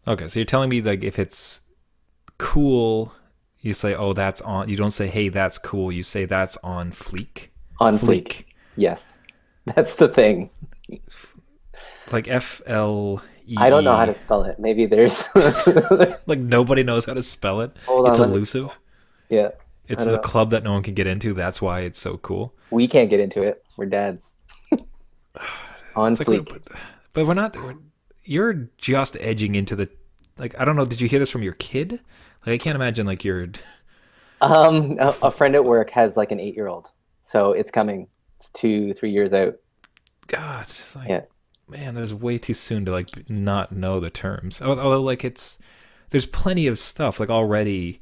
Okay, so you're telling me like if it's cool, you say, "Oh, that's on." You don't say, "Hey, that's cool." You say, "That's on fleek." On fleek. Fleek, Yes, that's the thing. like I don't know how FLEE. to spell it. Maybe there's. Like nobody knows how to spell it. Hold It's on, let me. elusive. Yeah, I It's don't the know. club that no one can get into. That's why it's so cool. We can't get into it. We're dads. On It's like, fleek. but we're not. You're just edging into the. Like, I don't know. Did you hear this from your kid? Like, I can't imagine like you're. A friend at work has like an 8-year-old, so it's coming. It's 2, 3 years out. God, it's like, Yeah, man, that is way too soon to like not know the terms. Although, like, there's plenty of stuff like already.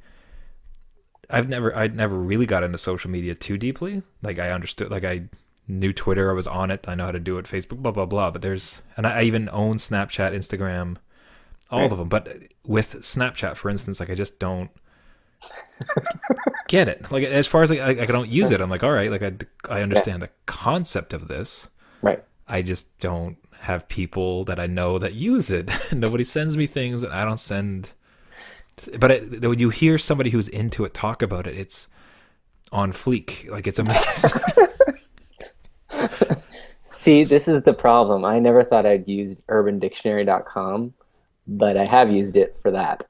I'd never really got into social media too deeply. Like, I understood, like, I knew Twitter, I was on it, I know how to do it, Facebook, blah blah blah. But and I even own Snapchat, Instagram, all right. of them. But with Snapchat, for instance, like, I just don't get it. Like, as far as like, I don't use it, I'm like, all right, like, I Yeah, understand the concept of this. right. I just don't have people that I know that use it. Nobody sends me things that I don't send. But when you hear somebody who's into it talk about it, it's on fleek. Like, it's amazing. See, this is the problem. I never thought I'd use urbandictionary.com, but I have used it for that.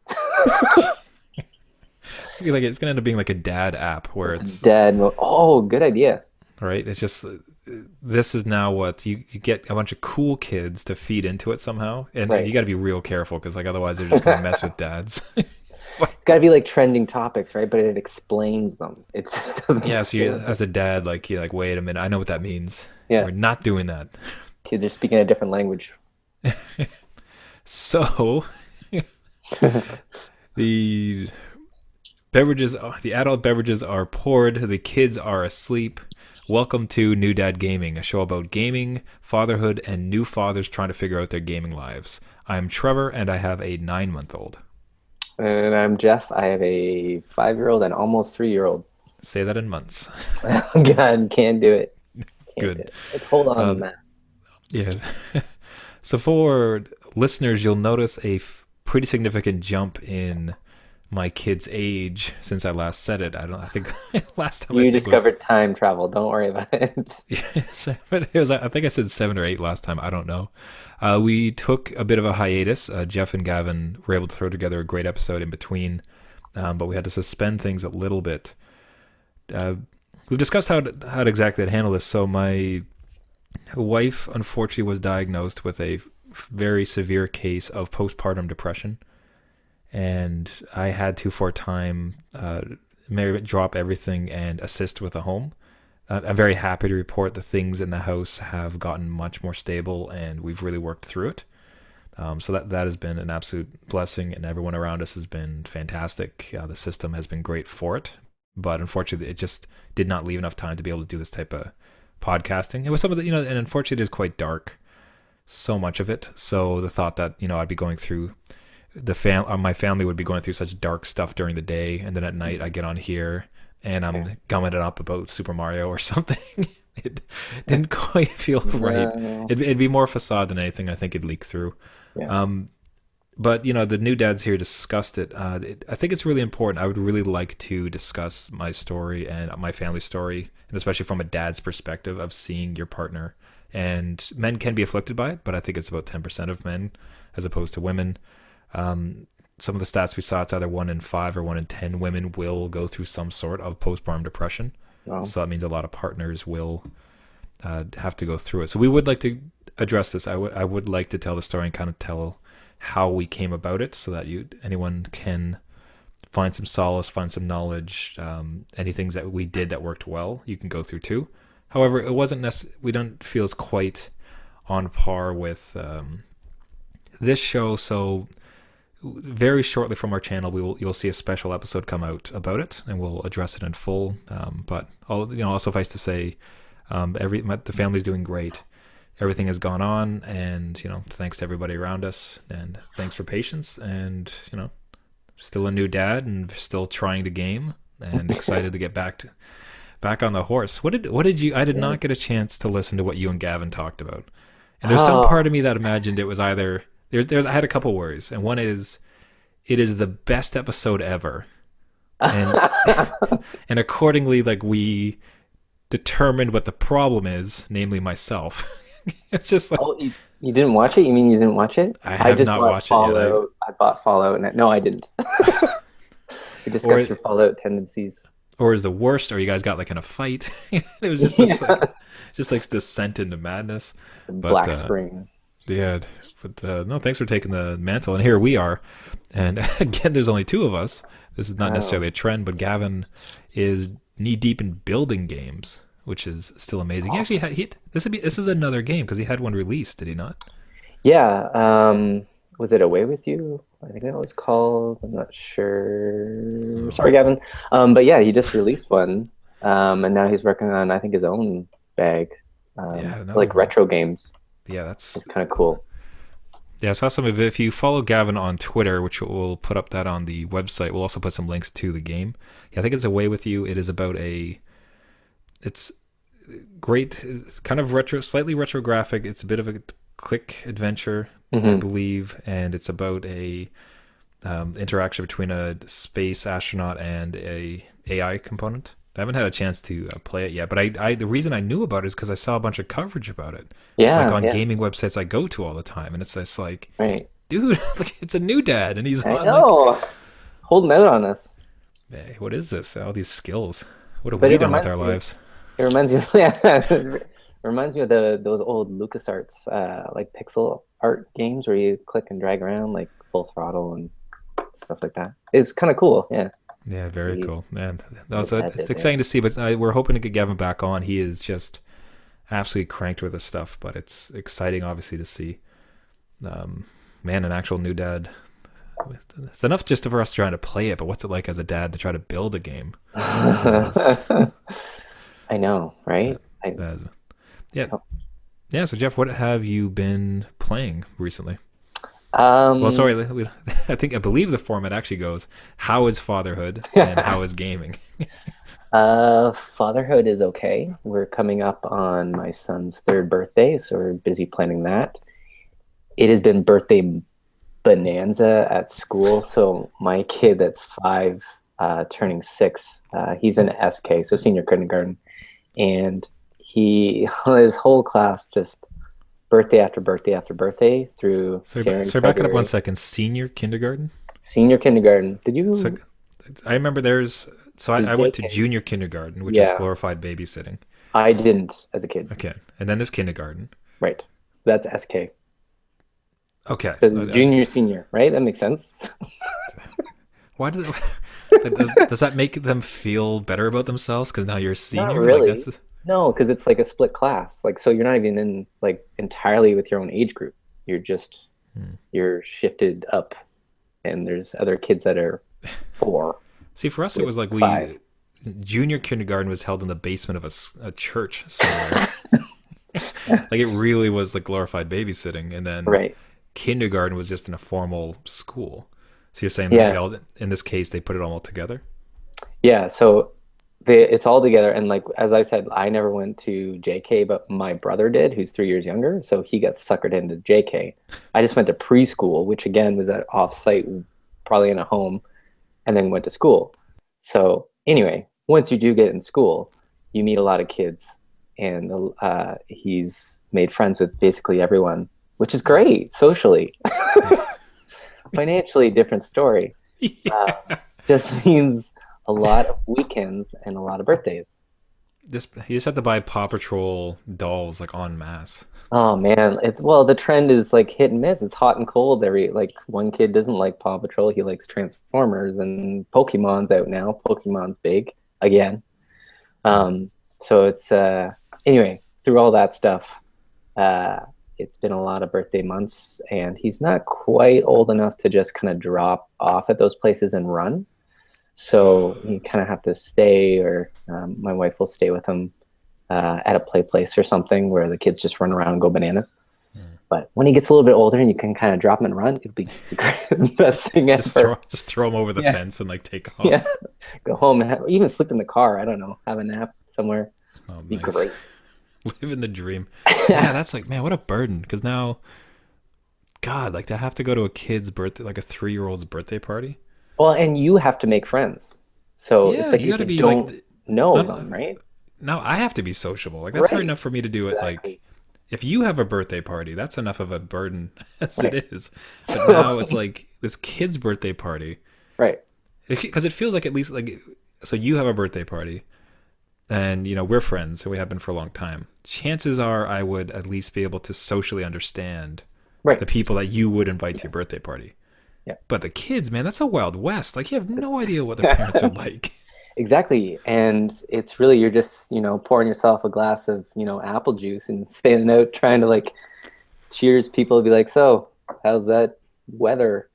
Like, it's gonna end up being like a dad app where It's a it's dead. Oh, good idea. right. It's just this is now what you get a bunch of cool kids to feed into it somehow, and Right. you got to be real careful because like otherwise they're just gonna mess with dads. Got to be like trending topics, right? But it explains them. It just doesn't Yeah, so say you, them. as a dad, like you're like, wait a minute, I know what that means. Yeah. We're not doing that. Kids are speaking a different language. So the the adult beverages are poured, the kids are asleep. Welcome to New Dad Gaming, a show about gaming, fatherhood, and new fathers trying to figure out their gaming lives. I'm Trevor, and I have a 9 month old. And I'm Jeff. I have a 5-year-old and almost 3-year-old. Say that in months. God, can't do it. Can't do Good. it. Let's hold on to Uh, that. yeah. So for listeners, you'll notice a pretty significant jump in my kid's age since I last said it. I don't. I think last time I You think was discovered time travel. Don't worry about it. yeah, but it was. I think I said 7 or 8 last time. I don't know. We took a bit of a hiatus. Jeff and Gavin were able to throw together a great episode in between, but we had to suspend things a little bit. Uh, we've discussed how to exactly handle this. So my wife unfortunately was diagnosed with a very severe case of postpartum depression, and I had to for a time drop everything and assist with the home. I'm very happy to report the things in the house have gotten much more stable, and we've really worked through it. So that has been an absolute blessing, and everyone around us has been fantastic. The system has been great for it, but unfortunately, it just did not leave enough time to be able to do this type of podcasting. It was some of the, and unfortunately, it is quite dark, so much of it. So the thought that I'd be going through my family would be going through such dark stuff during the day, and then at night I get on here and Yeah. I'm gumming it up about Super Mario or something. It didn't quite feel right. No. It'd be more facade than anything. I think it'd leak through. Yeah. Um, but the new dads here discussed it. I think it's really important. I would really like to discuss my story and my family story, and especially from a dad's perspective of seeing your partner. And men can be afflicted by it, but I think it's about 10% of men as opposed to women. Um, some of the stats we saw, it's either 1 in 5 or 1 in 10 women will go through some sort of postpartum depression. Well, So that means a lot of partners will have to go through it. So we would like to address this. I would like to tell the story and kind of tell how we came about it, so that anyone can find some solace, find some knowledge. Any things that we did that worked well, you can go through too. However, it wasn't we don't feel it's quite on par with this show. So very shortly from our channel, you'll see a special episode come out about it, and we'll address it in full. But all suffice to say, the family's doing great. Everything has gone on, and thanks to everybody around us, and thanks for patience, and still a new dad, and still trying to game, and excited to get back on the horse. What did you? I did not yes. get a chance to listen to what you and Gavin talked about, and there's some part Oh, of me that imagined it was either there's I had a couple worries, and one is it is the best episode ever, and and accordingly, like we determined what the problem is, namely myself. It's just like Oh, you didn't watch it? You mean you didn't watch it? I I have just not bought watched it yet. Fallout. I bought Fallout, and no, I didn't. We Or discussed your Fallout tendencies. or is the worst, or you guys got like in a fight. It was just this Yeah. like just like descent into madness. But Black Spring. yeah, but no, thanks for taking the mantle. And here we are. And again, there's only two of us. This is not Oh, necessarily a trend, but Gavin is knee deep in building games, which is still amazing. He actually awesome. had this is another game because he had one released, did he not? Yeah. Was it Away with You? I think that was called. I'm not sure. Oh, Sorry, Gavin. But yeah, he just released one. And now he's working on, I think, his own bag. yeah, another Like one. retro games. Yeah, that's It's kind of cool. yeah. I saw some of it. If you follow Gavin on Twitter, which we'll put up that on the website, we'll also put some links to the game. Yeah, I think it's Away with You. It is about a it's great, kind of retro, slightly retrographic. It's a bit of a click adventure, I Hmm. believe, and it's about a interaction between a space astronaut and a AI component. I haven't had a chance to play it yet, but the reason I knew about it is because I saw a bunch of coverage about it, like Yeah, on yeah, gaming websites I go to all the time, and it's just like, right. dude, like, it's a new dad, and he's I on like, know. Holding out on us. hey, what is this? All these skills. What have But we it done with reminds our me. lives? It reminds me. Yeah, it reminds me of those old LucasArts like pixel art games where you click and drag around like Full Throttle and stuff like that. It's kind of cool. Yeah. Yeah, very See cool, man. No, what so Dad it's did there. exciting to see, but we're hoping to get Gavin back on. He is just absolutely cranked with his stuff, but it's exciting, obviously, to see. Um, Man, an actual new dad. It's enough just for us trying to play it, but what's it like as a dad to try to build a game? That is I know, that right? I that is, yeah, yeah. So Jeff, what have you been playing recently? Well, um sorry, I believe the format actually goes: how is fatherhood and how is gaming? fatherhood is okay. We're coming up on my son's third birthday, so we're busy planning that. It has been birthday bonanza at school. So my kid that's 5, turning 6, he's in SK, so senior kindergarten, and he his whole class just birthday after birthday after birthday through January, Sorry, back it up one February. second. Senior kindergarten. Senior kindergarten. So I remember there's. So Did I went to JK? junior kindergarten, which is Yeah, glorified babysitting. I didn't as a kid. Okay, and then there's kindergarten. Right. That's SK. Okay, So junior, senior, right? That makes sense. why does does that make them feel better about themselves? Because now you're a Not senior. Like really. that's No, because it's like a split class. Like, so you're not even in like entirely with your own age group. You're just hmm. you're shifted up, and there's other kids that are 4 See, for us it with was like 5. we junior kindergarten was held in the basement of a church somewhere. Like it really was like glorified babysitting, and then Right. kindergarten was just in a formal school. So you're saying that Yeah. they all, in this case, they put it all together? Yeah. So it's all together. And like, as I said, I never went to JK, but my brother did, who's 3 years younger. So he got suckered into JK. I just went to preschool, which again was at offsite, probably in a home, and then went to school. So anyway, once you do get in school, you meet a lot of kids, and he's made friends with basically everyone, which is great socially. Financially, different story. Uh, Yeah. just means a lot of weekends and a lot of birthdays. Just you just have to buy Paw Patrol dolls like en masse. Oh man, well, the trend is like hit and miss. It's hot and cold. Every like one kid doesn't like Paw Patrol, he likes Transformers, and Pokemon's out now. Pokemon's big again. Um, so it's anyway, through all that stuff, uh, it's been a lot of birthday months, and he's not quite old enough to just kind of drop off at those places and run. So you kind of have to stay, or my wife will stay with him at a play place or something where the kids just run around and go bananas. Mm. But when he gets a little bit older and you can kind of drop him and run, it'll be the best thing ever. Just throw them over the Yeah, fence and like take off. yeah. Go home, and even sleep in the car. I don't know, have a nap somewhere. Oh, Be nice. great. Living the dream. Yeah, that's like man, what a burden. Because now God, like to have to go to a kid's birthday, like a 3-year-old's birthday party. Well, and you have to make friends. So it's Yeah, like you got if to you be like, don't know not, them, right? now I have to be sociable. Like that's hard Right. enough for me to do it. Like Exactly. if you have a birthday party, that's enough of a burden as it Right. is. But So, now it's like this kid's birthday party right. because it feels like at least like so you have a birthday party and we're friends and we have been for a long time. Chances are I would at least be able to socially understand Right. the people that you would invite to your Yes. birthday party. Yeah. But the kids, man, that's a wild west. Like you have no idea what their parents are like. Exactly. And it's really you're just, pouring yourself a glass of, apple juice and standing out trying to like cheers people be like, "So, how's that weather?"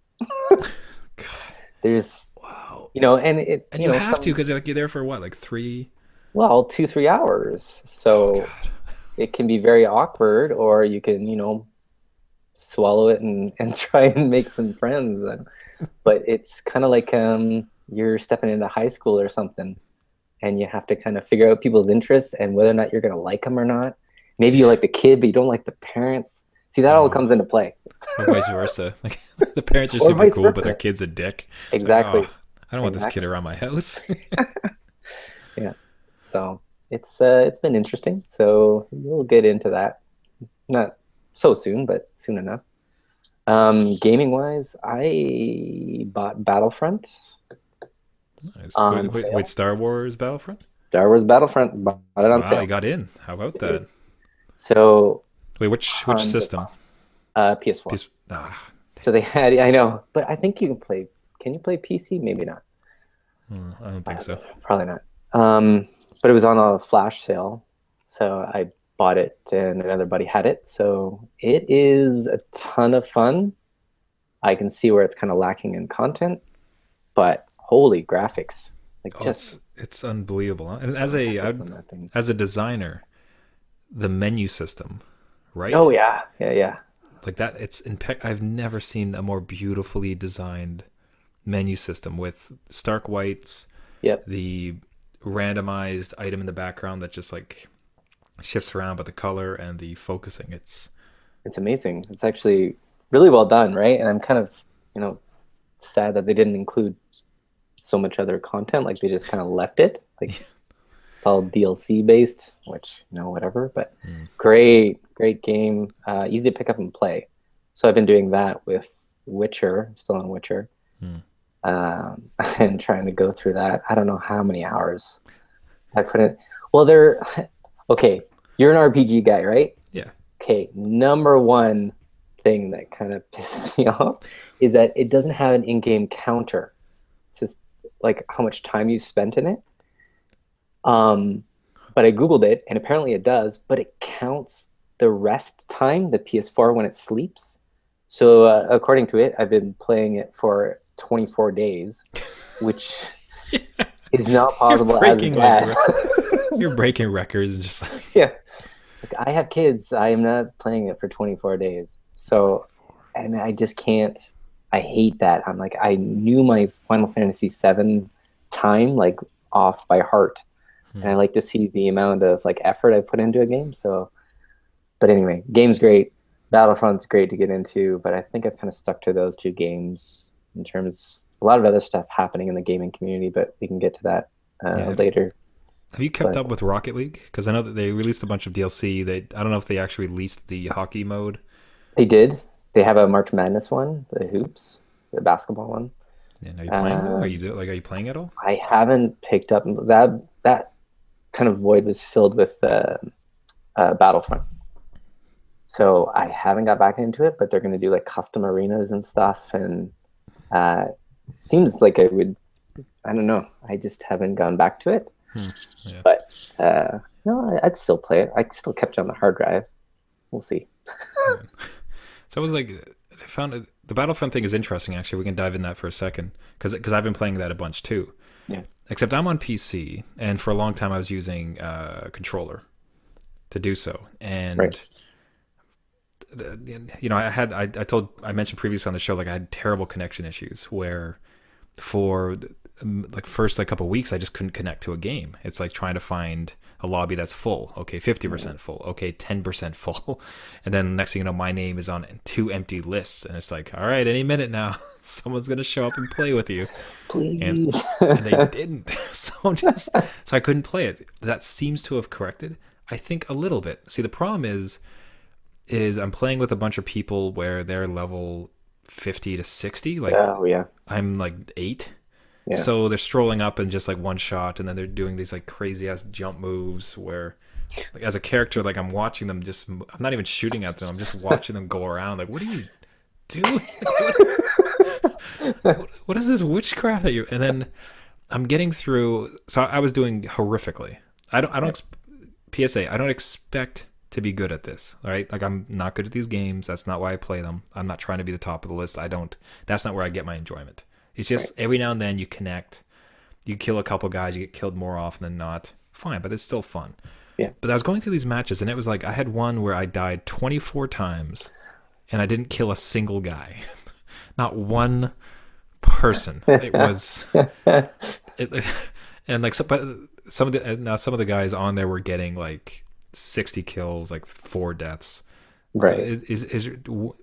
There's, Wow. and it, And you have to some because like you're there for what, like three? well, 2, 3 hours. Oh So God. it can be very awkward, or you can, swallow it and try and make some friends. But it's kind of like you're stepping into high school or something, and you have to kind of figure out people's interests and whether or not you're going to like them or not. Maybe you like the kid, but you don't like the parents. See, that all Oh, comes into play, or vice versa. Like the parents are or super vice cool, but their versa. kid's a dick. It's like, oh, Exactly. I don't want this kid Exactly. around my house. Yeah. So it's been interesting. So we'll get into that. Not so soon, but soon enough. Gaming wise, I bought Battlefront Nice. on Wait, sale. Star Wars Battlefront? Star Wars Battlefront, bought it on Wow, you sale. got in. How about Yeah. that? So Wait, which tons of system? fun. PS4. Piece, ah, So they had, I know, but I think you can play. Can you play PC? Maybe not. I don't think so. Probably not. But it was on a flash sale, so I bought it, and another buddy had it. So it is a ton of fun. I can see where it's kind of lacking in content, but holy graphics, like Oh, just it's unbelievable. Huh? And graphics on that thing. as a designer, the menu system, Oh right? yeah, yeah, yeah. Like that, I've never seen a more beautifully designed menu system with stark whites, Yep, the randomized item in the background that just like shifts around, but the color and the focusing, it's amazing. It's actually really well done, right? And I'm kind of, sad that they didn't include so much other content. Like they just kind of left it. Like it's all DLC based, which whatever. But mm, great, great game. Easy to pick up and play. So I've been doing that with Witcher. Still on Witcher, mm. and trying to go through that. I don't know how many hours I put in. Well, they're okay. You're an RPG guy, right? Yeah. Okay. Number one thing that kind of pisses me off is that it doesn't have an in-game counter. It's just like how much time you spent in it. Um, but I Googled it and apparently it does, but it counts the rest time, the PS4 when it sleeps. So according to it, I've been playing it for 24 days, which is not You're possible as breaking like that. you're breaking records and just like Yeah. Like I have kids. I am not playing it for 24 days. So, 24. and I just can't. I hate that. I'm like, I knew my Final Fantasy VII time like off by heart, and I Hmm. like to see the amount of like effort I put into a game. So, but anyway, game's great. Battlefront's great to get into, but I think I've kind of stuck to those two games in terms a lot of other stuff happening in the gaming community, but we can get to that Yeah. later. Have you kept But up with Rocket League? Because I know that they released a bunch of DLC. I don't know if they actually released the hockey mode. they did. They have a March Madness one, the hoops, the basketball one. And are you playing though? Um, Are you playing at all? I haven't picked up that kind of void was filled with the Battlefront. So I haven't got back into it, but they're going to do like custom arenas and stuff, and uh, seems like I would. I don't know. I just haven't gone back to it, Hmm. Yeah. but no, I'd still play it. I still kept it on the hard drive. We'll see. Yeah. So I was like, I found the Battlefront thing is interesting. Actually, we can dive in that for a second because I've been playing that a bunch too. Yeah. Except I'm on PC, and for a long time I was using a controller to do so. And Right. I mentioned previously on the show like I had terrible connection issues where for like first like couple of weeks I just couldn't connect to a game. It's like trying to find a lobby that's full. Okay, 50% full. Okay, 10% full. And then next thing you know, my name is on 2 empty lists, and it's like, all right, any minute now, someone's gonna show up and play with you. And Please. they didn't. So I couldn't play it. That seems to have corrected, I think, a little bit. See, the problem is I'm playing with a bunch of people where they're level 50 to 60. Like Oh yeah, I'm like 8. yeah. So they're strolling up and just like one shot, and then they're doing these like crazy ass jump moves where, like, as a character, like I'm watching them just, I'm not even shooting at them. I'm just watching them go around. Like, what are you doing? What is this witchcraft that you? And then I'm getting through. So I was doing horrifically. I don't. PSA. I don't expect to be good at this. All right. Like, I'm not good at these games. That's not why I play them. I'm not trying to be the top of the list. I don't. That's not where I get my enjoyment. It's just Right. every now and then you connect. You kill a couple guys. You get killed more often than not. Fine, but it's still fun. Yeah. But I was going through these matches, and it was like I had one where I died 24 times, and I didn't kill a single guy. Not one person. It was it, and like but some of the guys on there were getting like 60 kills, like 4 deaths. So Right.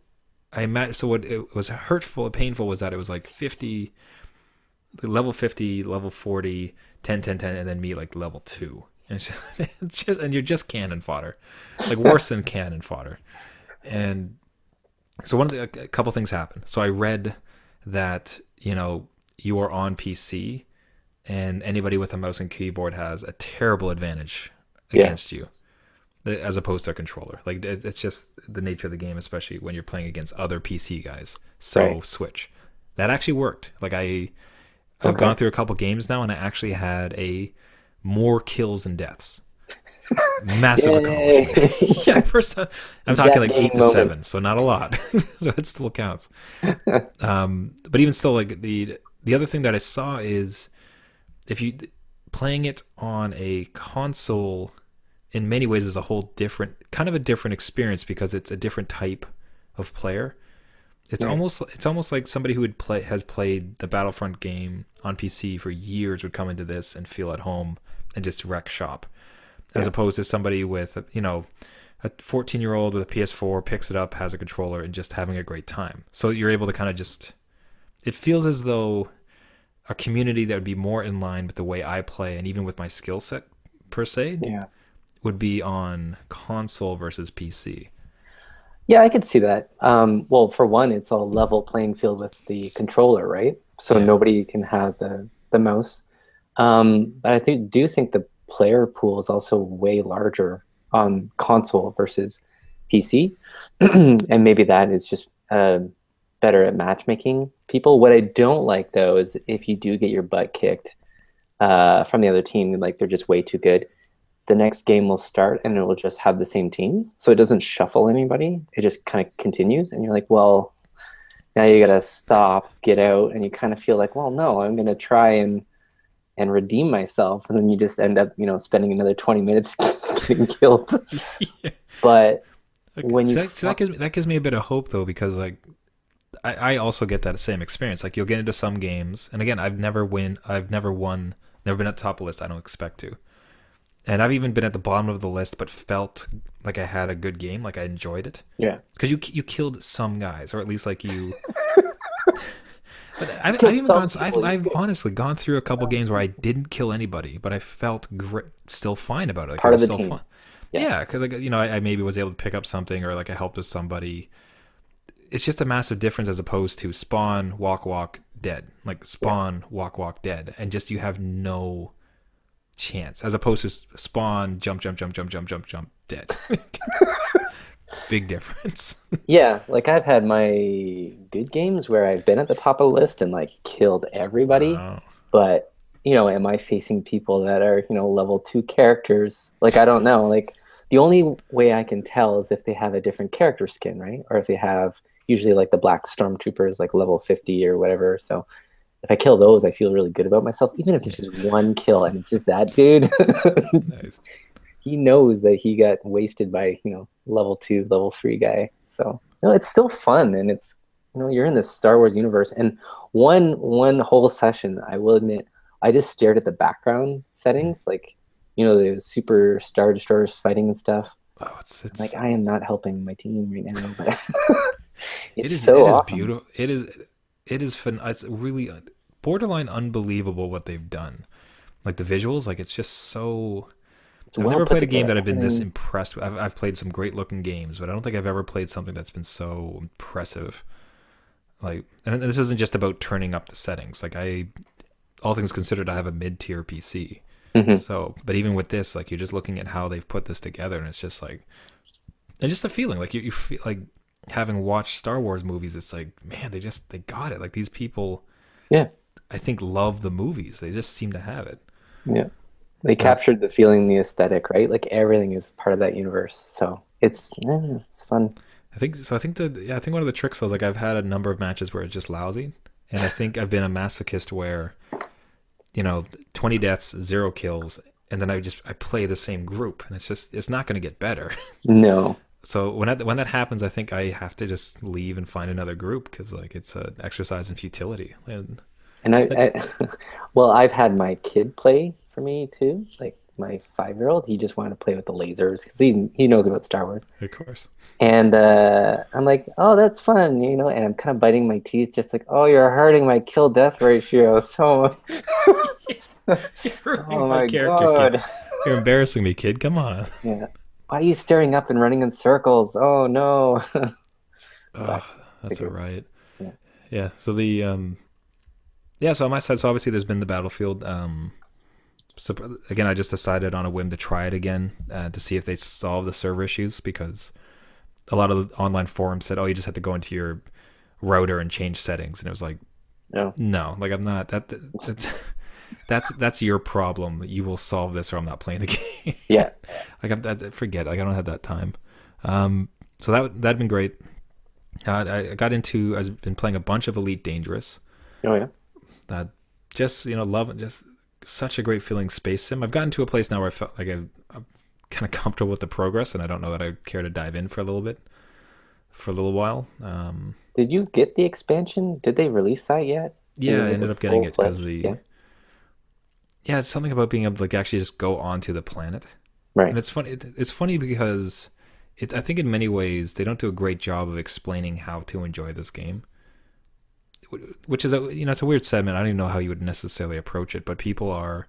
I imagine. So what it was hurtful, painful was that it was like 50, level 50, level 40, 10, 10, 10, and then me like level 2. And it's just and you're just cannon fodder, like worse than cannon fodder. And so a couple things happened. So I read that, you are on PC, and anybody with a mouse and keyboard has a terrible advantage Yeah. against you as opposed to a controller. Like, it's just the nature of the game, especially when you're playing against other PC guys. So Right. switch. That actually worked. Like, I've Okay. gone through a couple games now, and I actually had a more kills than deaths. Massive Yay! accomplishment. Yeah, first time. I'm talking Gap like gaming 8 to moment. 7, so not a lot. It still counts. But even still, like the other thing that I saw is, if you playing it on a console, in many ways is a whole different kind of a different experience, because it's a different type of player. Right. It's almost like somebody who has played the Battlefront game on PC for years would come into this and feel at home and just wreck shop, as Yeah. opposed to somebody with a 14-year-old with a PS4 picks it up, has a controller, and just having a great time. So you're able to kind of just, it feels as though a community that would be more in line with the way I play, and even with my skill set per se, Yeah. would be on console versus PC. Yeah, I could see that. Well, for one, it's a level playing field with the controller, right? So Yeah. nobody can have the mouse. But I do think the player pool is also way larger on console versus PC, and maybe that is just better at matchmaking people. What I don't like though is if you do get your butt kicked from the other team, like they're just way too good. The next game will start and it will just have the same teams, so it doesn't shuffle anybody. It just kind of continues, and you're like, well, now you gotta stop, get out, and you kind of feel like, well, no, I'm gonna try and redeem myself, and then you just end up, spending another 20 minutes getting killed. Yeah. But Okay. when you So that gives me a bit of hope, though, because like I also get that same experience. Like, you'll get into some games, and again, I've never won, never been at the top of the list. I don't expect to. And I've even been at the bottom of the list, but felt like I had a good game, like I enjoyed it, yeah, because you killed some guys, or at least like you. But I've killed even some gone. people, I've honestly gone through a couple games where I didn't kill anybody, but I felt still fine about it. Like, it part of was the still team. fun. Yeah, Yeah, because like, I maybe was able to pick up something, or like I helped with somebody. It's just a massive difference as opposed to spawn, walk, walk, dead. Like, yeah. spawn, walk, walk, dead, and just you have no chance, as opposed to spawn, jump, jump, jump, jump, jump, jump, jump, dead. Big difference. Yeah, like I've had my good games where I've been at the top of the list and like killed everybody, Wow. but am I facing people that are, level 2 characters? Like, I don't know. Like, the only way I can tell is if they have a different character skin, right? Or if they have usually like the black stormtroopers, like level 50 or whatever. So if I kill those, I feel really good about myself, even if it's Yeah. just one kill and it's just that dude. Nice. He knows that he got wasted by, level 2, level 3 guy. So, it's still fun, and it's, you're in this Star Wars universe. And one whole session, I will admit, I just stared at the background Mm. settings. Like, the super star destroyers fighting and stuff. Oh, I'm like, it's I am not helping my team right now, but it it's is so it is awesome. beautiful. It is fun. It's really borderline unbelievable what they've done. Like the visuals, like it's just so. It's I've well never put played a game together. that I've been this Everything, impressed with. I've played some great looking games, but I don't think I've ever played something that's been so impressive. Like, and this isn't just about turning up the settings. Like all things considered, I have a mid tier PC. hmm So, but even with this, like you're just looking at how they've put this together, and it's just like, and just the feeling, like you feel like having watched Star Wars movies. It's like, man, they got it. Like these people, yeah, I think, love the movies. They just seem to have it. yeah. They Uh, captured the feeling, the aesthetic, right? Like everything is part of that universe. So it's fun. I think so. I think one of the tricks was like I've had a number of matches where it's just lousy, and I think I've been a masochist where 20 deaths, 0 kills, and then I play the same group, and it's not going to get better. No. So when that happens, I think I have to just leave and find another group because like it's an exercise in futility. And And that, well, I've had my kid play for me too. Like my 5-year-old, he just wanted to play with the lasers because he knows about Star Wars. of course, And I'm like, oh, that's fun, and I'm kind of biting my teeth, just like, oh, you're hurting my kill death ratio so you're ruining Oh my my character, kid. God. You're embarrassing me, kid. Come on. Yeah. Why are you staring up and running in circles? Oh no. Oh, But it's a that's all good, right. yeah. Yeah. So yeah. So on my side, so obviously there's been the Battlefield. So again, I just decided on a whim to try it again to see if they solve the server issues because a lot of the online forums said, "Oh, you just have to go into your router and change settings," and it was like, No. "No, like I'm not. That's that's your problem. You will solve this, or I'm not playing the game. Yeah. Like forget. Like I don't have that time." So that'd been great. I got into. I've been playing a bunch of Elite Dangerous. Oh yeah. Uh, just love just such a great feeling space sim. I've gotten to a place now where I felt like I'm kind of comfortable with the progress, and I don't know that I care to dive in for a little bit, for a little while. Did you get the expansion? Did they release that yet? Yeah, In I like a ended up getting it because full-fledged? the Yeah. yeah, it's something about being able to like actually just go onto the planet, and Right. it's funny. It's funny because it's I think in many ways they don't do a great job of explaining how to enjoy this game, which is it's a weird segment. I don't even know how you would necessarily approach it, but people are.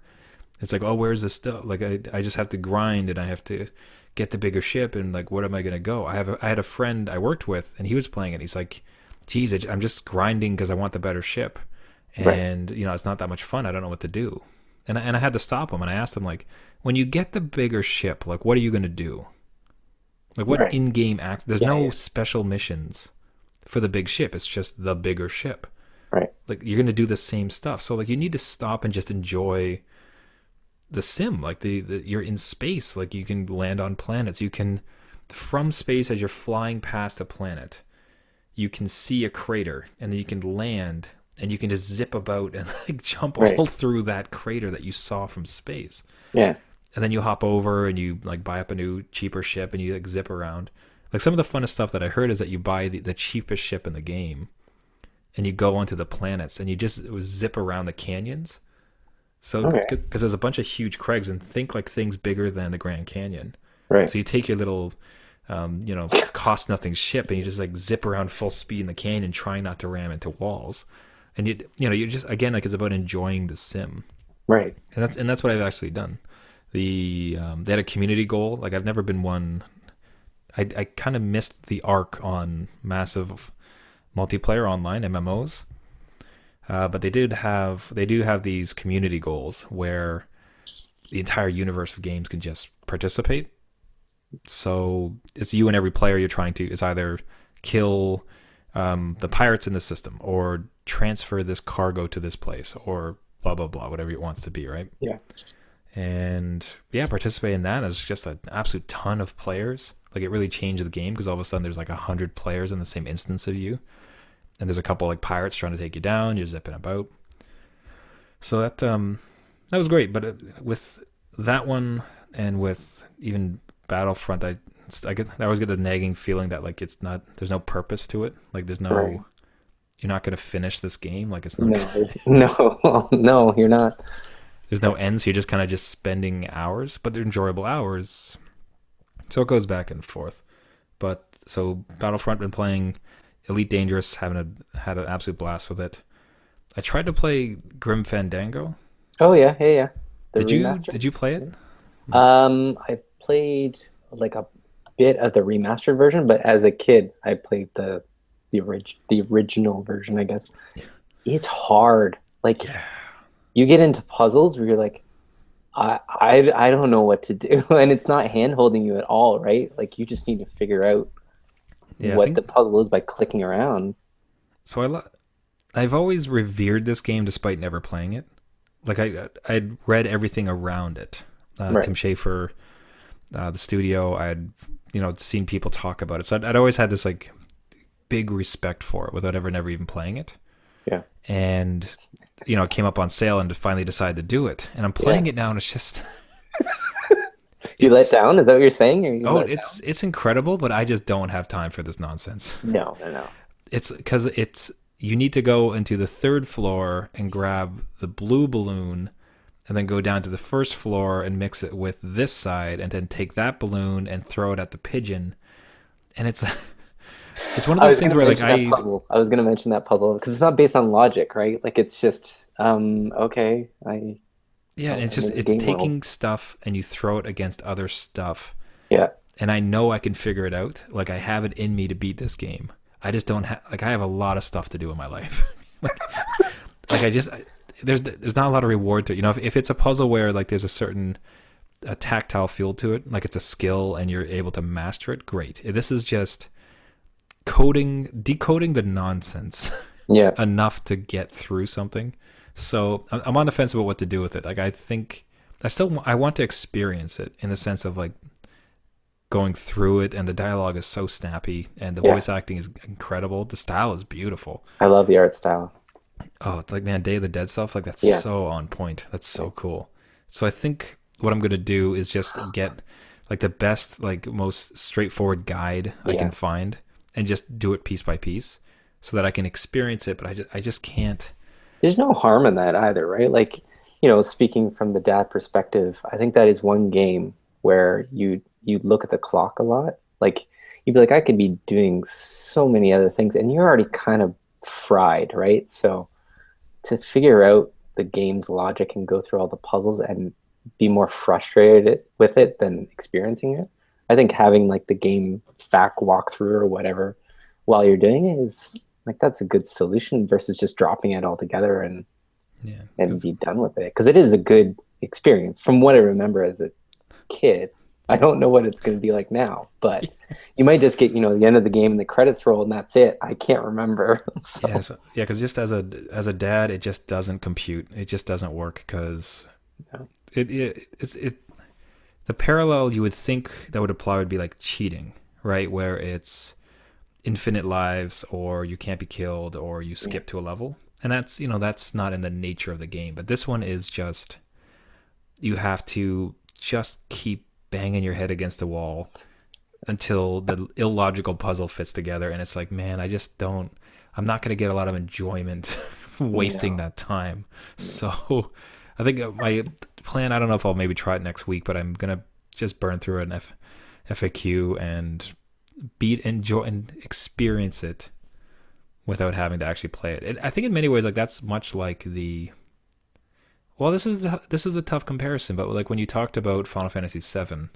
It's like, oh, where's the stuff? Like I just have to grind and I have to get the bigger ship and like what am I gonna go? I had a friend I worked with and he was playing it. He's like, geez, I'm just grinding because I want the better ship, Right. and it's not that much fun. I don't know what to do, and I had to stop him and I asked him like, when you get the bigger ship, like what are you gonna do? Like what Right. in-game act? There's Yeah, no yeah. special missions for the big ship. It's just the bigger ship. Right. Like you're gonna do the same stuff. So like you need to stop and just enjoy the sim. Like you're in space. Like you can land on planets. You can from space as you're flying past a planet, you can see a crater and then you can land and you can just zip about and like jump Right. all through that crater that you saw from space. Yeah. And then you hop over and you like buy up a new cheaper ship and you like zip around. Like some of the funnest stuff that I heard is that you buy the cheapest ship in the game and you go onto the planets and you just zip around the canyons. So Okay. because there's a bunch of huge crags and think like things bigger than the Grand Canyon. Right. So you take your little cost nothing ship and you just like zip around full speed in the canyon trying not to ram into walls. And you just again like it's about enjoying the sim. Right. And that's what I've actually done. They had a community goal. Like I've never been one. I kind of missed the arc on massive multiplayer online MMOs. But they do have these community goals where the entire universe of games can just participate. So it's you and every player you're trying to. It's either kill the pirates in the system or transfer this cargo to this place or blah blah blah, whatever it wants to be, right? Yeah. And yeah, participate in that. There's just an absolute ton of players. Like it really changed the game because all of a sudden there's like 100 players in the same instance of you, and there's a couple like pirates trying to take you down. You're zipping about. So that was great. But with that one and with even Battlefront, I always get the nagging feeling that like it's not there's no purpose to it. Like there's Right. no you're not gonna finish this game. Like it's not. No. No. No, you're not. there's no end, so you're just kind of just spending hours, but they're enjoyable hours. So it goes back and forth. But so Battlefront, been playing Elite Dangerous, had an absolute blast with it. I tried to play Grim Fandango. Oh yeah. The Did you remaster. did you play it? I've played like a bit of the remastered version, but as a kid, I played the original version, I guess. It's hard. Like Yeah. you get into puzzles where you're like, I don't know what to do, and it's not hand holding you at all, right? Like you just need to figure out Yeah, I what the think puzzle is by clicking around. so. I've always revered this game despite never playing it. Like I'd read everything around it. Right. Tim Schafer, the studio. I'd seen people talk about it, so I'd always had this like big respect for it without ever never even playing it. Yeah. And it came up on sale and finally decided to do it. And I'm Yeah. playing it now, and it's just You let it's down? Is that what you're saying? Or you oh, let it's incredible, but I just don't have time for this nonsense. down? No. It's because you need to go into the third floor and grab the blue balloon and then go down to the first floor and mix it with this side and then take that balloon and throw it at the pigeon. And it's one of I those was things gonna where like mention that puzzle. I was gonna mention that puzzle because it's not based on logic, right? Like it's just okay. yeah, and I'm in the it's game world. taking stuff and you throw it against other stuff. Yeah. And I know I can figure it out. Like I have it in me to beat this game. I just don't have like I have a lot of stuff to do in my life. like, there's not a lot of reward to it. If it's a puzzle where like there's a tactile feel to it, like it's a skill and you're able to master it, great. This is just decoding the nonsense Yeah. enough to get through something. So I'm on the fence about what to do with it. Like I think I want to experience it in the sense of like going through it, and the dialogue is so snappy and the Yeah. voice acting is incredible. The style is beautiful. I love the art style. Oh, it's like, man, Day of the Dead stuff, like that's Yeah. so on point. That's so cool. So I think what I'm gonna do is just get like the best, like most straightforward guide I can Yeah. find and just do it piece by piece so that I can experience it, but I just can't. There's no harm in that either, right? Like, speaking from the dad perspective, I think that is one game where you look at the clock a lot. Like you'd be like, I could be doing so many other things, and you're already kind of fried, right? So to figure out the game's logic and go through all the puzzles and be more frustrated with it than experiencing it, I think having like the game fact walkthrough or whatever while you're doing it is like that's a good solution versus just dropping it all together Yeah, and be done with it because it is a good experience from what I remember as a kid. I don't know what it's going to be like now, but you might just get the end of the game and the credits roll and that's it. I can't remember. yeah, So yeah. Because just as a dad, it just doesn't compute. It just doesn't work because yeah. it the parallel you would think that would apply would be like cheating, right? Where it's infinite lives or you can't be killed or you Yeah. skip to a level. And that's not in the nature of the game. But this one is just you have to just keep banging your head against the wall until the illogical puzzle fits together and it's like, man, I'm not going to get a lot of enjoyment wasting No. that time. So I think my plan, I don't know if I'll maybe try it next week, but I'm going to just burn through an FAQ and enjoy and experience it without having to actually play it. I think in many ways, like that's much like well, this is a tough comparison, but like when you talked about Final Fantasy VII,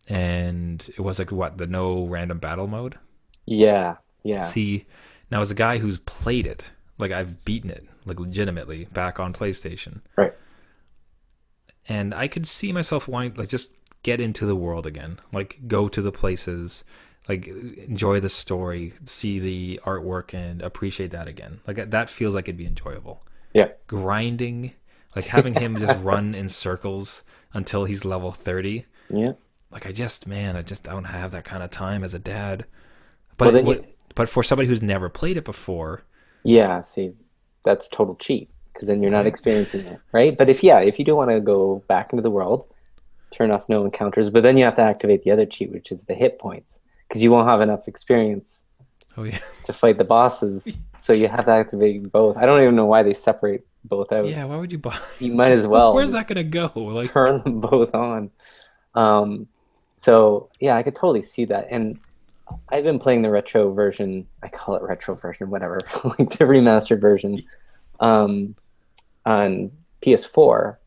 and it was like what the no random battle mode. Yeah. Yeah. See, now as a guy who's played it, like I've beaten it, like legitimately back on PlayStation, Right. and I could see myself wanting like just get into the world again, like go to the places, like enjoy the story, see the artwork, and appreciate that again. Like that feels like it'd be enjoyable. Yeah. Grinding, like having him just run in circles until he's level 30. Yeah. Like I just don't have that kind of time as a dad. Well, But then but for somebody who's never played it before, yeah, see, that's total cheat because then you're not right? experiencing it, right? But if you do want to go back into the world, turn off no encounters, but then you have to activate the other cheat, which is the hit points, because you won't have enough experience Oh yeah. to fight the bosses. So you have to activate both. I don't even know why they separate both out. Yeah, why would you buy? You might as well Where's just that gonna go? Like, turn them both on. Um, so yeah, I could totally see that. And I've been playing the retro version. I call it retro version, whatever, like the remastered version, um, on PS4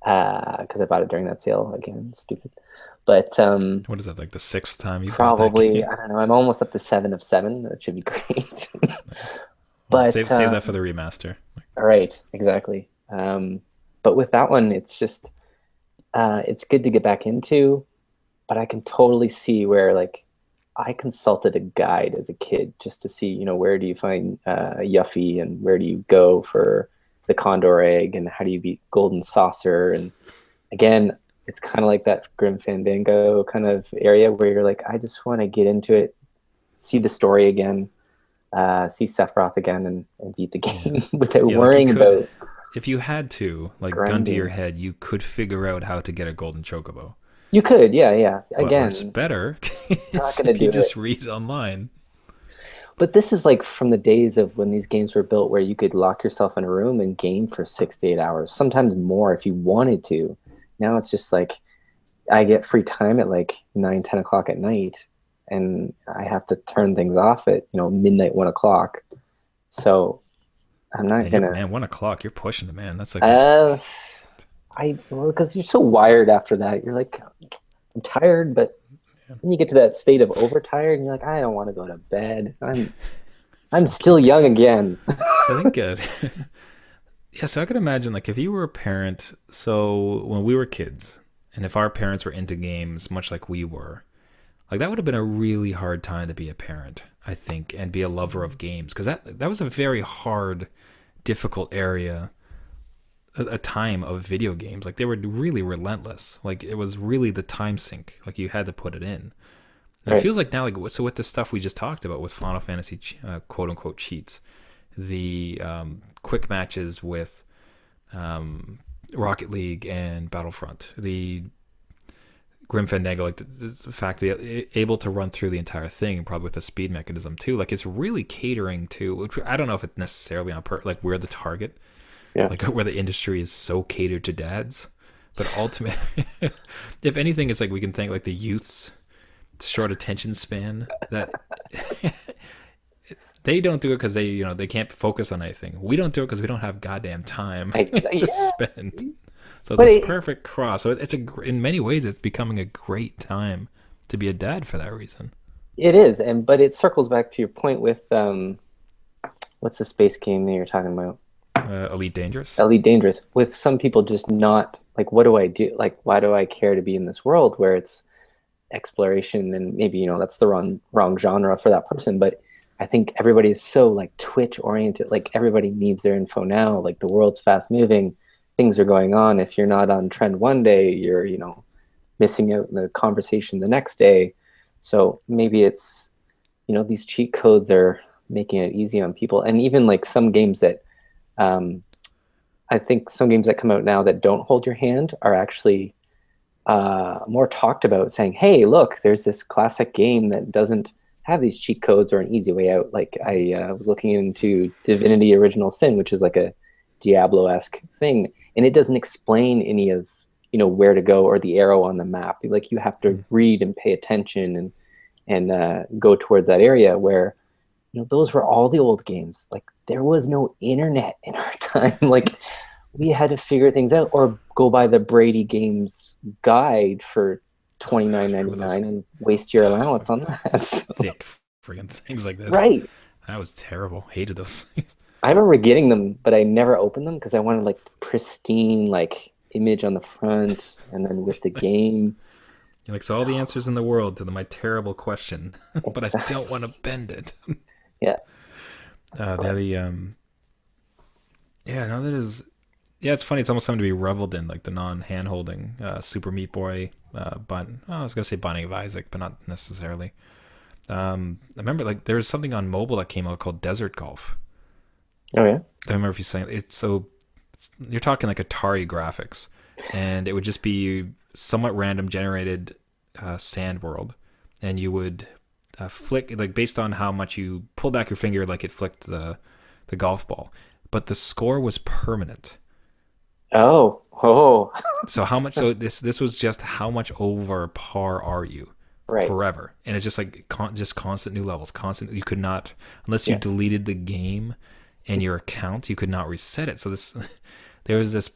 because I bought it during that sale again. Stupid, but what is that? Like the sixth time you bought that probably game? I don't know. I'm almost up to 7 of 7. That should be great. Nice. Well, But save that for the remaster. all right, exactly. But with that one, it's just it's good to get back into. But I can totally see where like I consulted a guide as a kid just to see, where do you find Yuffie and where do you go for the Condor egg and how do you beat Golden Saucer? And again, it's kind of like that Grim Fandango kind of area where you're like, I just want to get into it, see the story again, see Sephiroth again, and beat the game without Yeah, like you worrying could, about if you had to, like gun to your grinding. head, you could figure out how to get a golden chocobo. You could, yeah, yeah. But what's Again, better you're not is going to if you do just it. read it online. But this is like from the days of when these games were built where you could lock yourself in a room and game for 6 to 8 hours, sometimes more if you wanted to. Now it's just like I get free time at like 9, 10 o'clock at night and I have to turn things off at, midnight, 1 o'clock. So I'm not And you're, gonna, man, 1 o'clock, you're pushing it, man. That's like a, uh, well, because you're so wired after that. You're like, I'm tired, but yeah. then you get to that state of overtired and you're like, I don't want to go to bed. I'm So still young again. so I think, yeah, so I could imagine, like, if you were a parent, so when we were kids, and if our parents were into games much like we were, like, that would have been a really hard time to be a parent, I think, and be a lover of games, because that was a very hard, difficult area, a time of video games. Like, they were really relentless. Like, it was really the time sink. Like, you had to put it in. And it Right. feels like now, like, so with the stuff we just talked about with Final Fantasy, quote unquote, cheats, the quick matches with Rocket League and Battlefront, the Grim Fandango, like the fact that you're able to run through the entire thing, and probably with a speed mechanism too. Like it's really catering to. Which I don't know if it's necessarily on like we're the target, Yeah. like where the industry is so catered to dads. But ultimately, if anything, it's like we can thank like the youth's short attention span that they don't do it because they can't focus on anything. We don't do it because we don't have goddamn time to Yeah. spend. So it's But this perfect cross. So it's in many ways it's becoming a great time to be a dad for that reason. it is, but it circles back to your point with what's the space game that you're talking about? Elite Dangerous. Elite Dangerous. With some people just not like, what do I do? Like, why do I care to be in this world where it's exploration and maybe that's the wrong genre for that person, but I think everybody is so like Twitch oriented. Like everybody needs their info now. Like the world's fast moving, things are going on. If you're not on trend one day, you're missing out in the conversation the next day. So maybe it's these cheat codes are making it easy on people, and even like some games that um, I think some games that come out now that don't hold your hand are actually more talked about, saying, "Hey, look, there's this classic game that doesn't have these cheat codes or an easy way out." Like I was looking into Divinity Original Sin, which is like a Diablo-esque thing, and it doesn't explain any of where to go or the arrow on the map. Like you have to read and pay attention and go towards that area where those were all the old games. Like there was no internet in our time. Like we had to figure things out or go by the Brady Games guide for twenty nine ninety With those nine and waste your allowance on fucking that. thick friggin' things like this. Right. That was terrible. Hated those things. I remember getting them, but I never opened them because I wanted like the pristine like image on the front and then with the game. You're like, so all the answers in the world to my terrible question, but I It's don't want to bend it. yeah. Yeah, no, that is. Yeah, it's funny. It's almost something to be reveled in, like the non-hand holding Super Meat Boy button. Oh, I was gonna say Binding of Isaac, but not necessarily. I remember like there was something on mobile that came out called Desert Golf. Oh yeah. I remember if you saying it's so. You're talking like Atari graphics, and it would just be somewhat random generated sand world, and you would flick like based on how much you pull back your finger, like it flicked the golf ball. but the score was permanent. Oh, oh, So how much? So this was just how much over par are you right. forever? And it's just like just constant new levels, constant. You could not unless you Yes. deleted the game and your account, you could not reset it. So this there was this,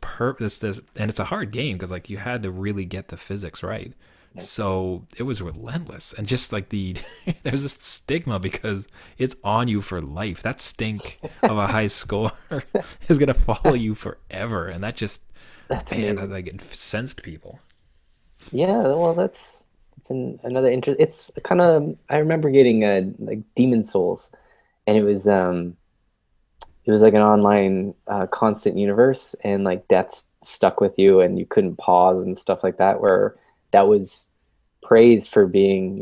and it's a hard game because like you had to really get the physics right. Yes. So it was relentless, and just like there's this stigma because it's on you for life. That stink of a high score is gonna follow you forever, and that just That's man, that amazing. like incensed people. Yeah, well, that's another interest. It's kind of I remember getting like Demon Souls, and it was like an online constant universe, and like deaths stuck with you, and you couldn't pause and stuff like that. Where that was praised for being,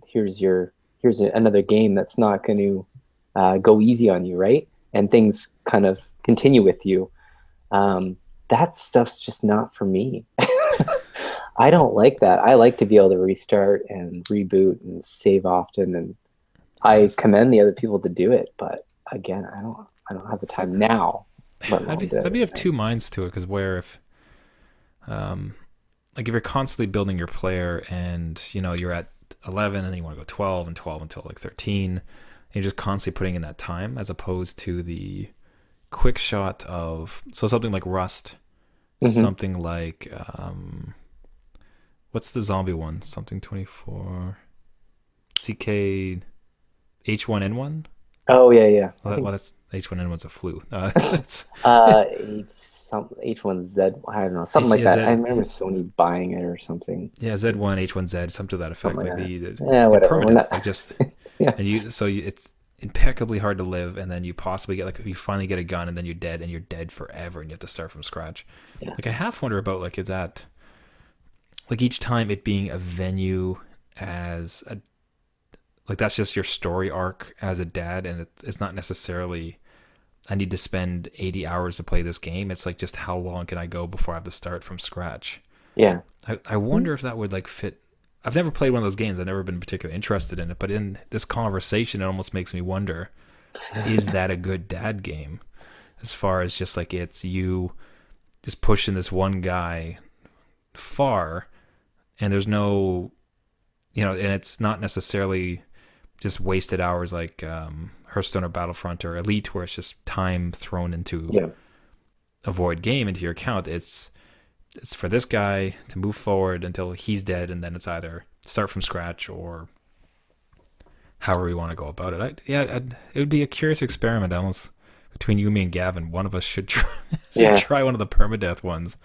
here's another game that's not going to go easy on you, right? And things kind of continue with you. That stuff's just not for me. I don't like that. I like to be able to restart and reboot and save often, and I Yes, commend the other people to do it. But again, I don't have the so time now, let I'd alone be do I'd it. be of two minds to it because where if um like if you're constantly building your player and you're at 11 and then you want to go 12 and 12 until like 13 and you're just constantly putting in that time as opposed to the quick shot of something like Rust, Hmm. something like what's the zombie one, something 24 CK H1N1. Oh yeah, yeah. I Well, think that's H1N1's a flu. It's H1Z. I don't know, something like yeah, that. I Z. remember Sony buying it or something, Yeah, Z1, H1Z, something to that effect. something Like like that. the Yeah, in whatever. We're permadeath, not. like just Yeah, and it's impeccably hard to live, and then you possibly get like you finally get a gun, and then you're dead, and you're dead forever, and you have to start from scratch. yeah, Like I half wonder about like is that like each time it being a venue as a like that's just your story arc as a dad, and it's not necessarily I need to spend 80 hours to play this game. It's like just how long can I go before I have to start from scratch. yeah. I wonder if that would like fit. I've never played one of those games. I've never been particularly interested in it. But in this conversation, it almost makes me wonder: is that a good dad game? As far as just like it's you just pushing this one guy far, and there's no, and it's not necessarily just wasted hours like Hearthstone or Battlefront or Elite, where it's just time thrown into Yeah. a void game into your account. It's for this guy to move forward until he's dead, and then it's either start from scratch or however we want to go about it. It would be a curious experiment, almost between you, me, and Gavin. One of us should try, should Yeah. try one of the permadeath ones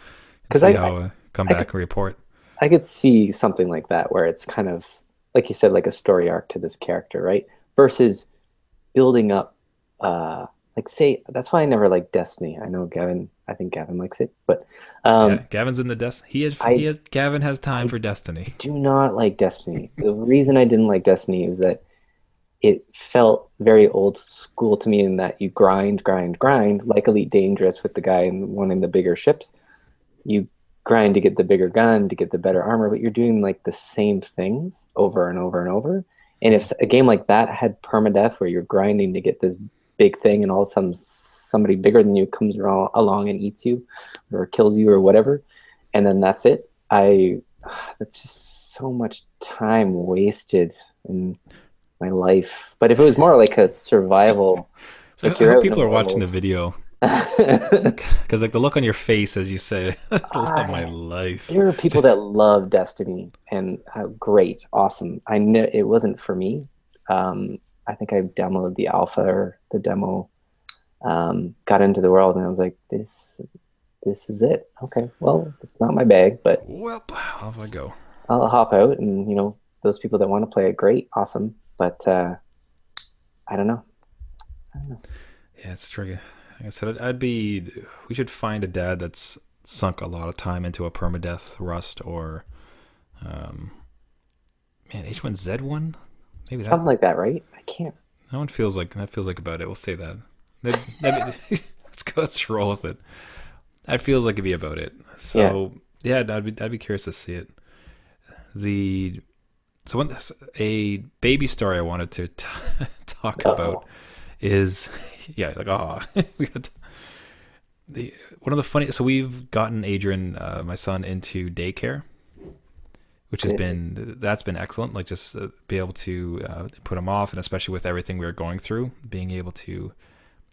and Because see how come I could back and report. I could see something like that where it's kind of like you said, like a story arc to this character, right? Versus building up, uh, like say that's why I never liked Destiny. I know Gavin. I think Gavin likes it, but Gavin's in the Destiny. He I has Gavin has time I for Destiny. do not like Destiny. The reason I didn't like Destiny is that it felt very old school to me in that you grind, grind, grind, like Elite Dangerous with the guy in one in the bigger ships. You grind to get the bigger gun, to get the better armor, but you're doing like the same things over and over and over. And if a game like that had permadeath where you're grinding to get this big thing and all of a sudden somebody bigger than you comes along and eats you or kills you or whatever, and then that's it, that's just so much time wasted in my life. But if it was more like a survival, So like I you're hope out in the people are watching world. the video because like the look on your face as you say, "Love my I, life." there are people that Just love Destiny and great, awesome. I know it wasn't for me. I think I downloaded the alpha or the demo, got into the world, and I was like, this is it. Okay, well, it's not my bag, but well, off I go. I'll hop out, and those people that want to play it, great, awesome. But I don't know. I don't know. Yeah, it's tricky. Like I said, I'd be. We should find a dad that's sunk a lot of time into a permadeath Rust or, um, man, H1Z1. Maybe Something like that, right? I can't. that one feels like about it. We'll say that. Let's go. Let's roll with it. That feels like it'd be about it. Yeah. So yeah, I'd be curious to see it. The so one a baby story I wanted to talk Uh-oh. about is yeah like we got the one of the funny. So we've gotten Adrian, my son, into daycare, which has been that's been excellent. Like just be able to put him off, and especially with everything we were going through, being able to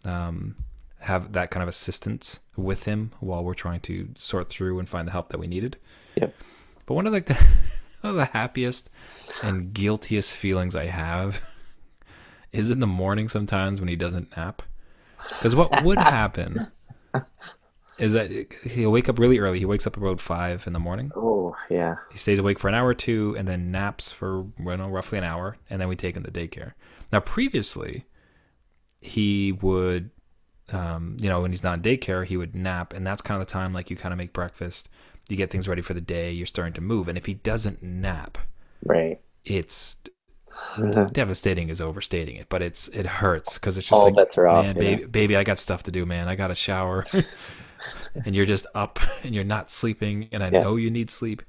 um, have that kind of assistance with him while we're trying to sort through and find the help that we needed. Yep. But one of like the one of the happiest and guiltiest feelings I have is in the morning sometimes when he doesn't nap. Because what would happen is that he'll wake up really early. He wakes up about 5 in the morning. Oh, yeah. He stays awake for an hour or two and then naps for roughly an hour, and then we take him to daycare. Now, previously, he would, when he's not in daycare, he would nap, and that's kind of the time like you kind of make breakfast, you get things ready for the day, you're starting to move, and if he doesn't nap, right, it's devastating is overstating it, but it hurts because it's just all like, bets are off. man, baby, I got stuff to do, man. I got to shower, and you're just up and you're not sleeping, and I know you need sleep.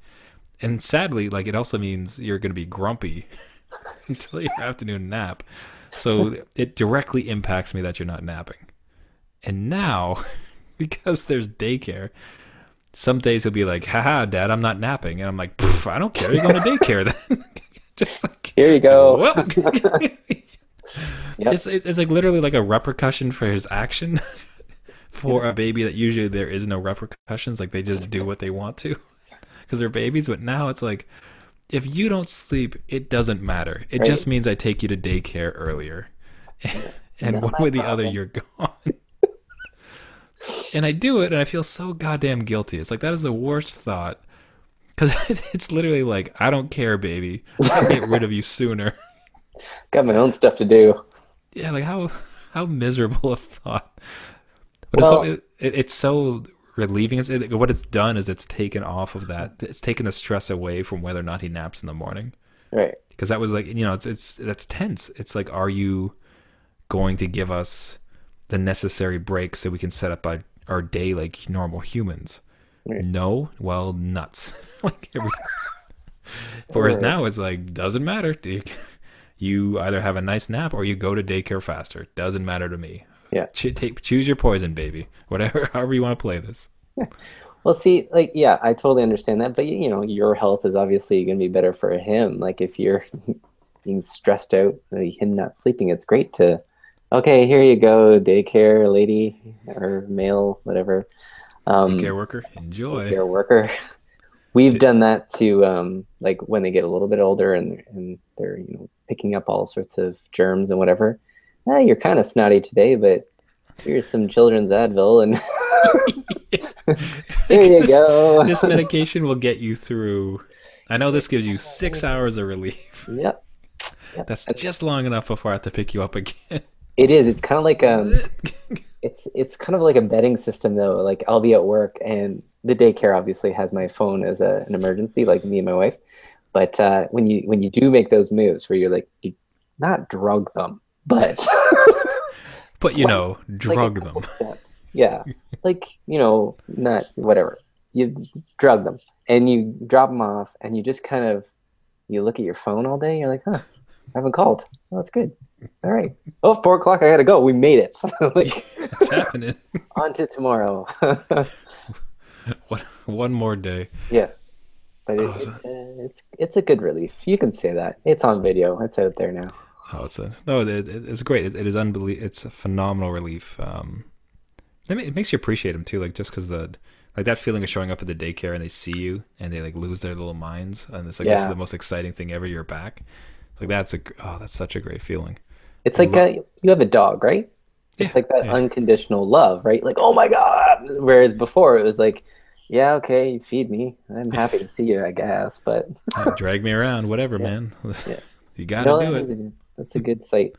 And sadly, like it also means you're going to be grumpy until your afternoon nap. So it directly impacts me that you're not napping. And now, because there's daycare, some days he'll be like, haha, Dad, I'm not napping. And I'm like, I don't care. You're going to daycare then. Just like, here you go. It's like literally like a repercussion for his action. For a baby that usually there is no repercussions. Like they just do what they want to because they're babies. But now it's like, if you don't sleep, it doesn't matter. It just means I take you to daycare earlier. And one way or the other, you're gone. And I do it, and I feel so goddamn guilty. It's like, that is the worst thought. Because it's literally like, I don't care, baby. I'll get rid of you sooner. Got my own stuff to do. Yeah, like how miserable a thought. But it's so relieving. What it's done is it's taken off of that. It's taken the stress away from whether or not he naps in the morning. Right. Because that was like, that's tense. It's like, are you going to give us the necessary break so we can set up our day like normal humans? Right. No? Well, nuts. Whereas now it's like, doesn't matter. You either have a nice nap or you go to daycare faster. Doesn't matter to me. Yeah. Choose your poison, baby. Whatever, however you want to play this. Well, see, like, yeah, I totally understand that. But, your health is obviously going to be better for him. Like, if you're being stressed out, him not sleeping, it's great to, okay, here you go, daycare lady or male, whatever. Daycare worker, enjoy. Daycare worker. We've done that to, like, when they get a little bit older and they're, picking up all sorts of germs and whatever. You're kind of snotty today, but here's some children's Advil, and here you go. This medication will get you through. I know this gives you 6 hours of relief. Yep. That's just long enough before I have to pick you up again. It is. It's kind of like it's kind of like a betting system, though. Like, I'll be at work, and the daycare obviously has my phone as an emergency, like me and my wife. But when you do make those moves where you're like, you not drug them, but drug them. Steps. Yeah, like, not whatever. You drug them and you drop them off, and you just kind of you look at your phone all day. And you're like, I haven't called. Oh, that's good. All right. Oh, 4 o'clock. I gotta go. We made it. Like, it's happening. On to tomorrow. One more day. Yeah. But it's a good relief. You can say that. It's on video. It's out there now. Oh, it's great. It is unbelievable. It's a phenomenal relief. It makes you appreciate them too. Like, just because that feeling of showing up at the daycare and they see you and they like lose their little minds, and it's like, this is the most exciting thing ever. You're back. It's like, that's such a great feeling. It's like you have a dog, right? It's like that unconditional love, right? Like, oh my God. Whereas before it was like, yeah, okay, you feed me. I'm happy to see you, I guess, but drag me around, whatever, man. Yeah. You gotta do it. That's a good sight.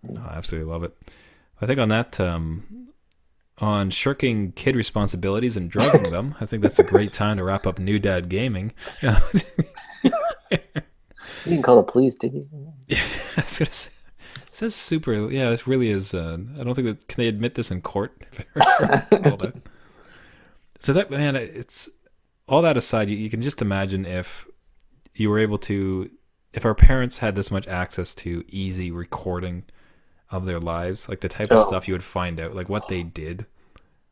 I absolutely love it. I think on that, on shirking kid responsibilities and drugging them, I think that's a great time to wrap up New Dad Gaming. You didn't call the police, did you? Yeah, I was gonna say. It says super. Yeah, this really is. I don't think that can they admit this in court. So that, man, it's all that aside. You can just imagine if you were able to, if our parents had this much access to easy recording of their lives, like the type of stuff you would find out, like what they did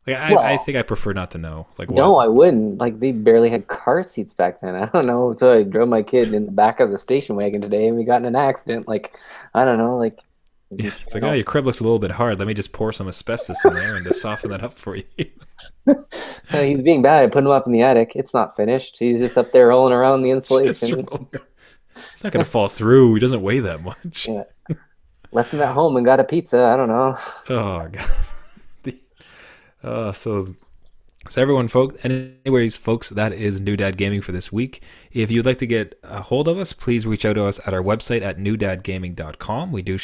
Like I Well, think I prefer not to know. Like what? no, I wouldn't. Like they barely had car seats back then. I don't know. So I drove my kid in the back of the station wagon today, and we got in an accident. Like I don't know. Like Yeah, he's it's trying like, oh, to. your crib looks a little bit hard. Let me just pour some asbestos in there and just soften that up for you. He's being bad. I put him up in the attic. It's not finished. He's just up there rolling around the Just insulation. roll. It's not gonna fall through. He doesn't weigh that much. Yeah, left him at home and got a pizza. I don't know. Oh god. So everyone, folks. Anyways, folks, that is New Dad Gaming for this week. If you'd like to get a hold of us, please reach out to us at our website at newdadgaming.com. We do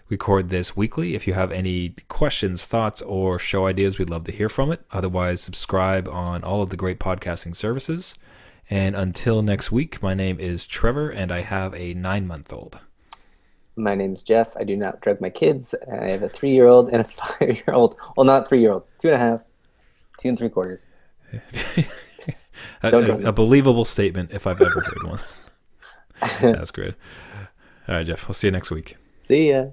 record this weekly. If you have any questions, thoughts, or show ideas, we'd love to hear from it. Otherwise, subscribe on all of the great podcasting services. And until next week, my name is Trevor, and I have a 9-month-old. My name's Jeff. I do not drug my kids. I have a 3-year-old and a 5-year-old. Well, not 3-year-old, 2.5, 2 3/4. A believable statement if I've ever heard one. That's great. All right, Jeff. We'll see you next week. See ya.